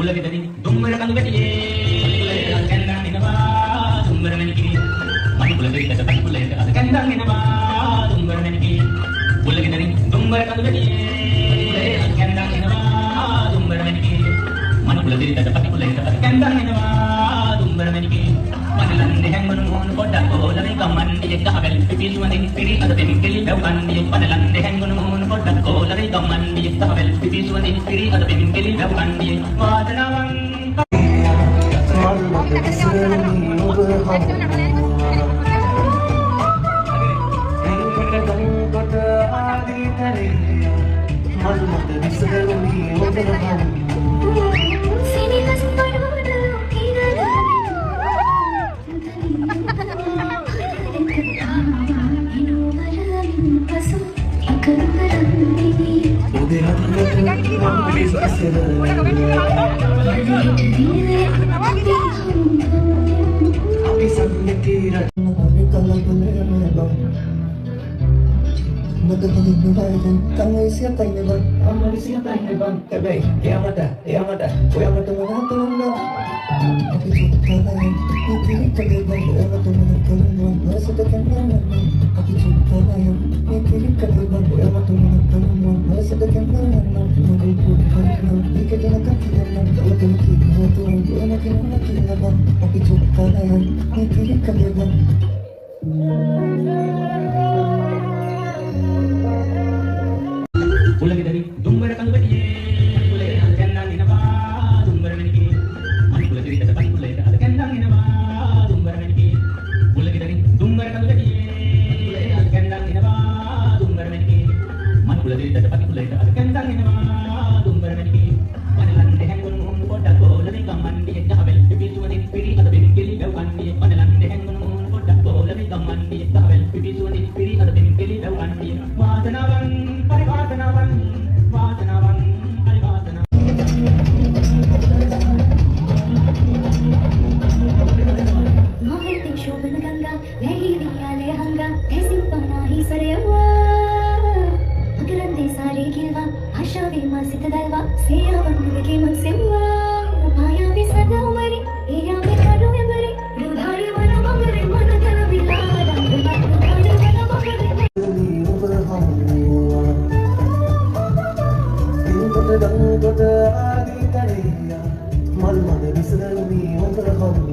උලගෙදරින් දුම්බර කඳු ගැටියේ කැන්දන් එනවා දුම්බර මැණිකේ මයි කුලෙකට පයිකුලෙට අද කැන්දන් එනවා දුම්බර මැණිකේ උලගෙදරින් දුම්බර කඳු ගැටියේ කැන්දන් එනවා දුම්බර මැණිකේ මයි කුලෙකට පයිකුලෙට අද කැන්දන් එනවා දුම්බර මැණිකේ මනලන්නේ හැංගුණු මොන පොඩක් ඕලනේ ගමන්නේ ගහවැල් පිපිසුවනේ පිරි අද දෙමින් කෙලි වැවන්නේ මනලන්නේ හැංගුණු මොන පොඩක් ඕලනේ ගමන්නේ ගහවැල් පිපිසුවනේ පිරි අද දෙමින් කෙලි වැවන්නේ වාදනාවන් Siapa ini bang? Siapa ini bang? Baik, yang ada, menonton. Aku juga lain, itu bang, yang ada menonton. Masa depan mana? Aku juga lain, itu bang, yang ada menonton. Masa depan mana? Mari bukan, kita jangan kira bang. Kalau kita menonton, enak kira bang. Aku juga lain, itu bang. උලගෙදරින් Dumbara කඳු ගැටියේ කුලේ අද කැන්දන් එනවා දුම්බර මැණිකේ මයි කුලෙකට පයිකුලෙට අද කැන්දන් එනවා දුම්බර මැණිකේ උලගෙදරින් දුම්බර කඳු ගැටියේ කුලේ අද කැන්දන් එනවා දුම්බර මැණිකේ මයි කුලෙකට පයිකුලෙට අද කැන්දන් එනවා දුම්බර මැණිකේ මනලන්නේ හැංගුණු මොන පොඩක් ඕලනේ ගමන්නේ ගහවැල් පිපිසුවනේ පිරි අද දෙමින් කෙලි වැවන්නේ මනලන්නේ හැංගුණු මොන පොඩක් ඕලනේ ගමන්නේ ගහවැල් පිපිසුවනේ පිරි අද දෙමින් කෙලි වැවන්නේ වාදනාවන් පරිවාදනාවන් Malu-malu bisa lebih untuk